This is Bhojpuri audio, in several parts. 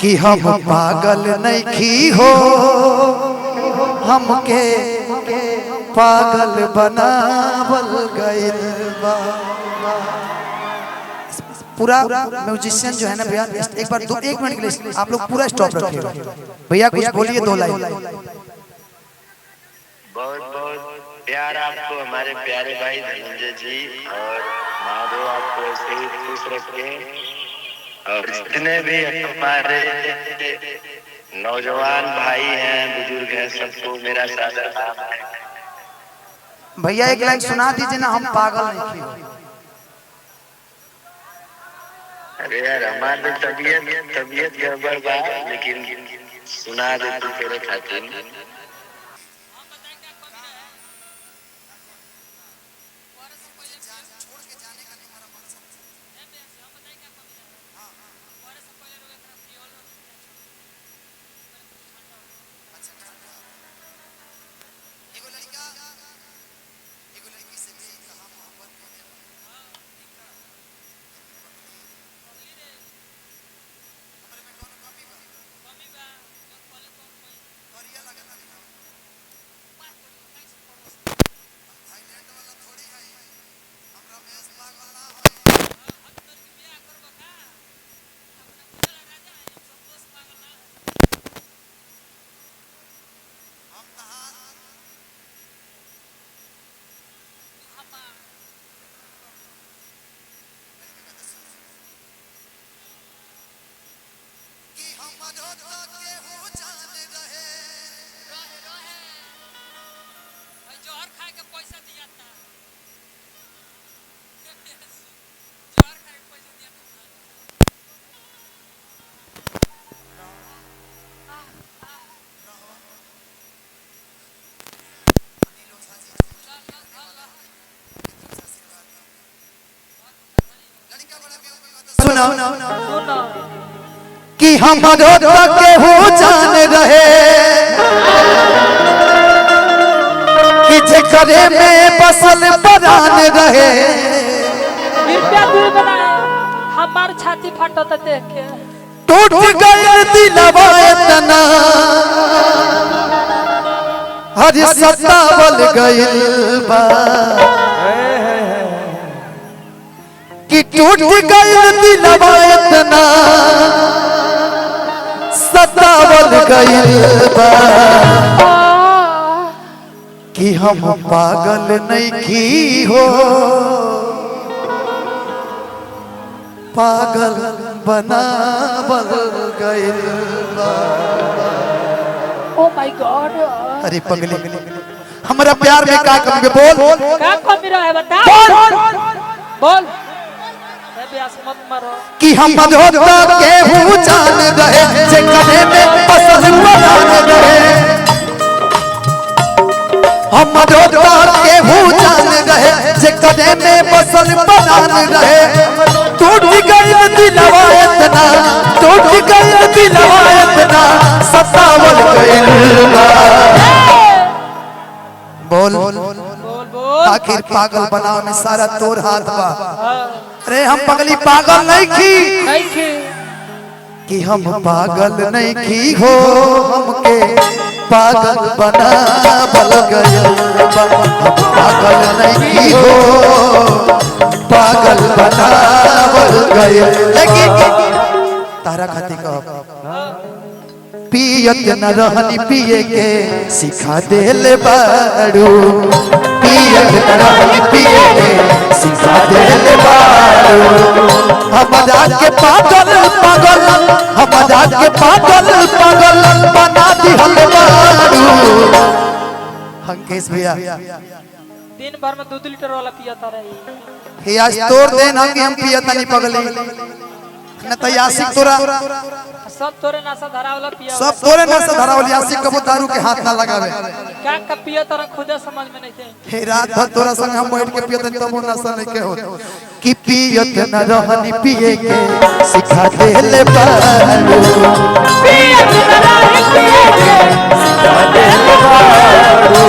कि हम पागल नहीं हो हमके पागल बनावल गइल बा। पूरा म्यूजिशियन जो है ना भैया एक बार 1 मिनट के लिए आप लोग पूरा स्टॉप रखिएगा भैया, कुछ बोलिए 2 लाइन। बहुत बहुत प्यार आपको हमारे प्यारे भाई धनंजय जी, और महादेव आपको ऐसे ही खुश रखे, और जितने भी हमारे नौजवान भाई हैं बुजुर्ग हैं सबको मेरा सादर प्रणाम है। भैया एक लाइन सुना दीजिए ना, हम पागल नहीं हो। अरे यार हमारे तबीयत गड़बड़ बा, लेकिन सुना देती तेरे खातिर। कि हमारो केहू जान रहे कि जेकरे में बसल परान रहे। हमार छाती फटत देख के टूट गए दिलवा इतना हर सतावल गइल बा, कि टूट गए दिलवा इतना सतावल गइल बा, कि हम पागल नहीं हो पागल बनावल गइल बा। ओ माय गॉड, अरे पगली हमारा प्यार में का कमी बोल का कमी रहे बता बोल मत मारो। कि हम केहू जान रहे जेकरे में बसल परान रहे। हम केहू जान रहे जेकरे में बसल परान रहे। टूट गइल दिलवा इतना टूट गइल दिलवा इतना सतावल गइल बा। बोल आखिर पागल बनाव में सारा तोर हाथ बा। अरे हम पगली पागल नहीं की कि हम पागल नहीं की हो हमके पागल बनावल गइल बा। पागल नहीं की हो पागल बनावल गइल। लेकिन तारा खाती कब पियत न रहनी पिए के सिखा देले बारू। पियत न रहनी पिए के सिखा देले बारू। हमरा के पागल पागल हमरा के पागल पागल बना दिहल बारू। अंकेश भैया दिन भर में 2 लीटर वाला पियता रही। हे आज तोड़ देना कि हम पियता नहीं पगली न तो यासिक तोरा सब तोरे नशा धरावला पिया सब तोरे नशा धरावल। यासिक कबो दारू के हाथ ना लगावे। क्या का पियता रह खुदे समझ में नहीं थे। हे रात भर तोरा संग हम बैठ के पियत तब नशा नहीं के हो कि पियत न रहनी पिए के सिखा देले बारू। पियत न रहनी पिए के सिखा देले बारू।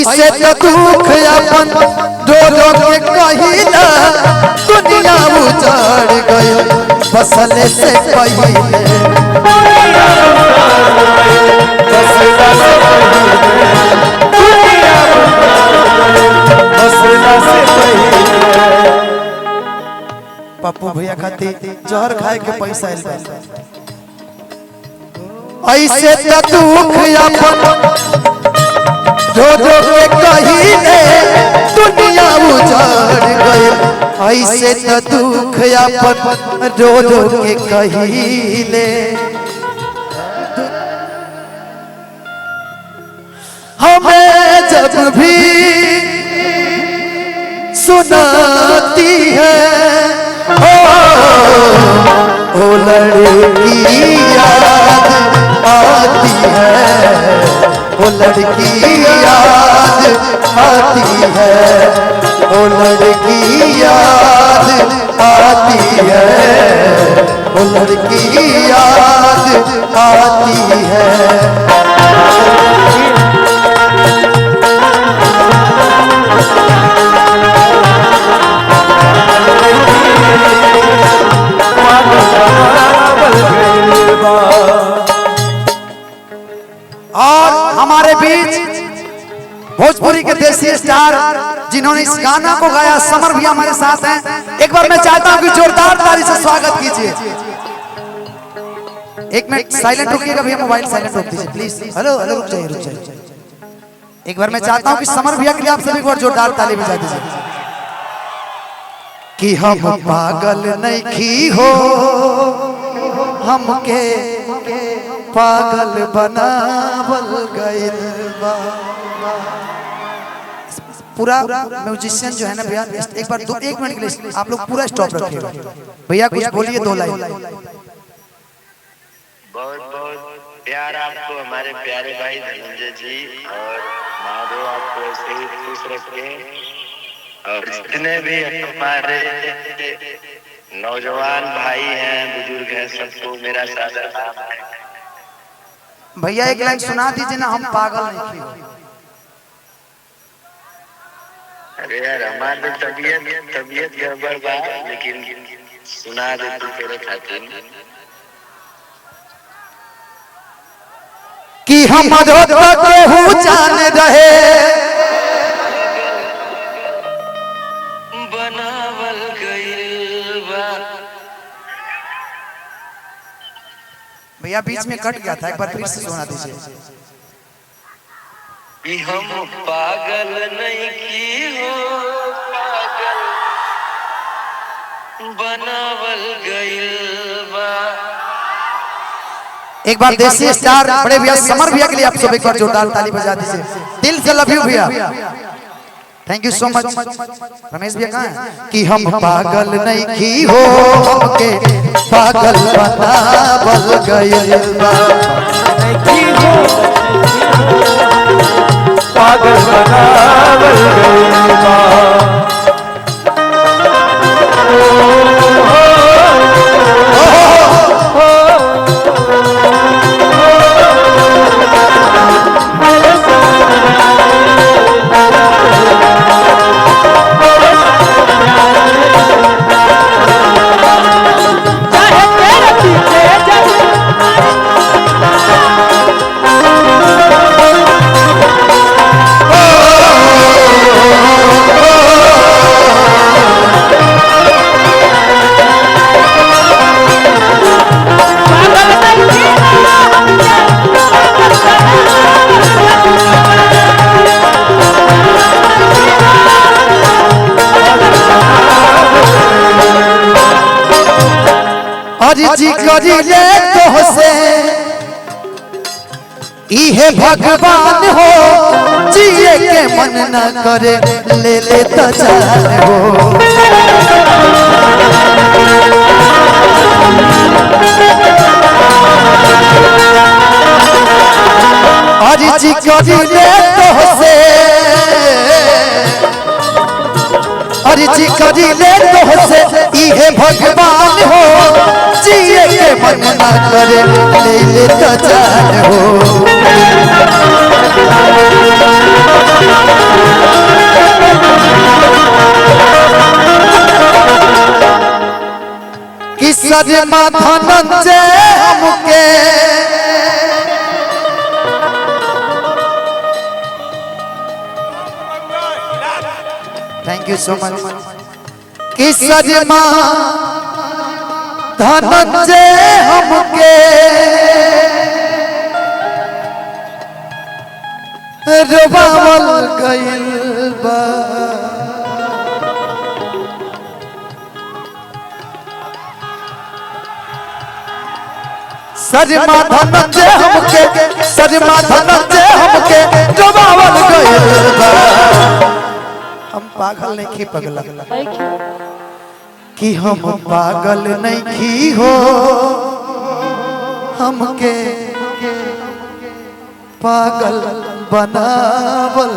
ऐसे तो दुख अपन रो रो के कहिला दुनिया उजाड़ गई बसले से पहिले पप्पू भैया खाती जहर खाए के पैसा ऐसे तो दुख अपन रो रो के कहिले दुनिया उजाड़ गई ऐसे तो दुख अपन रो रो के कहिले हमें जब भी सुनाती है ओ लड़की याद आती है ओ लड़की याद आती है ओ लड़की याद आती है ओ लड़की याद आती है और हमारे बीच भोजपुरी के देसी स्टार जिन्होंने इस गाना को गाया समर भी हमारे साथ हैं। एक बार मैं चाहता हूं कि जोरदार ताली से स्वागत कीजिए। एक मिनट साइलेंट रखिएगा भैया, मोबाइल साइलेंट रख दीजिए प्लीज। हेलो हेलो रुक जाइए। एक बार मैं चाहता हूं कि समर भैया के लिए आप सभी एक बार जोरदार ताली बजा दीजिए। कि हम पागल नहीं हो हमके पागल बनावल गइल बा। पूरा म्यूजिशियन जो है ना भैया एक बार 1 मिनट के लिए आप लोग पूरा स्टॉप रखिएगा। भैया कुछ बोलिए 2 लाइन। बहुत बहुत प्यार आपको हमारे प्यारे भाई धनंजय जी, और महादेव आपको ऐसे ही खुश रखे, और जितने भी हमारे नौजवान भाई हैं बुजुर्ग हैं सबको मेरा सादर सलाम है। भैया एक लाइन सुना दीजिए ना, हम पागल नहीं थे। अरे यार हमारे तबीयत गड़बड़ बा, लेकिन सुना दे तू तेरे खातिर कि हम जान रहे बनावल गइल बा। भैया बीच में कट गया था, एक बार फिर से सुना दीजिए। कि हम पागल नहीं की हो, पागल बनावल गइल बा। एक बार देसी स्टार बड़े भैया समर भैया के लिए आप सब एक बार जोरदार ताली बजा दीजिए। दिल से लव यू भैया, thank you so much. Ramesh भैया कहाँ हैं? कि हम पागल नहीं की हो हमके पागल बनावल गइल बा। पागल बनावल गइल बा। जी करी ले तो से इहे भगवान हो, जिए के मन न करे ले ले तो जान हो। अरे जी करी ले तो से अरे जी करी ले तो से इहे भगवान हो, जिए के मन न करे ले ले तो जान हो। सजमा धनंजय हमके थैंक यू सो मच कि सजमा धनंजय हमके रोबावल गइल बा सजमा धनंजय हमके सजमा धनंजय हमके रोबावल गइल बा हम पागल नहीं की पगला कि हम पागल नहीं की हो हमके पागल बनावल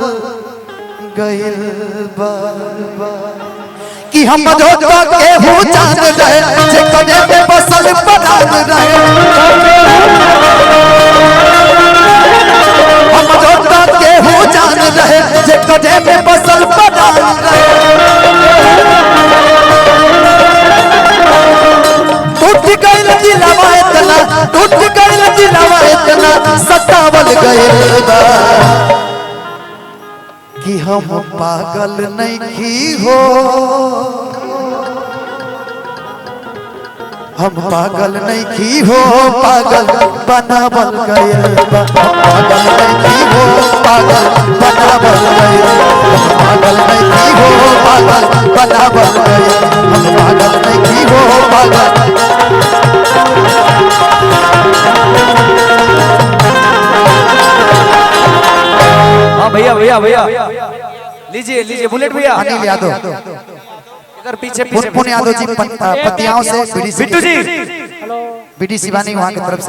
गइल बा कि हम धोखा के हो जान रहे जे कने में बसल परान रहे हम धोखा के हो जान रहे जे कने में बसल परान रहे टूट गइल दिलवा इतना टूट गइल दिलवा इतना सतावल गइल बा कि हम पागल नहीं की हो हम पागल नहीं की हो पागल बनावल गइल बा पागल नहीं की हो पागल बनावल गइल पागल नहीं की हो पागल बनावल गइल हम पागल नहीं की हो पागल हाँ भैया भैया भैया लीजिए लीजिए बुलेट भैया अनिल यादव इधर पीछे पीछे पुन यादव जी पतियाओं से बिट्टू जी बीडी शिवानी वहां की तरफ से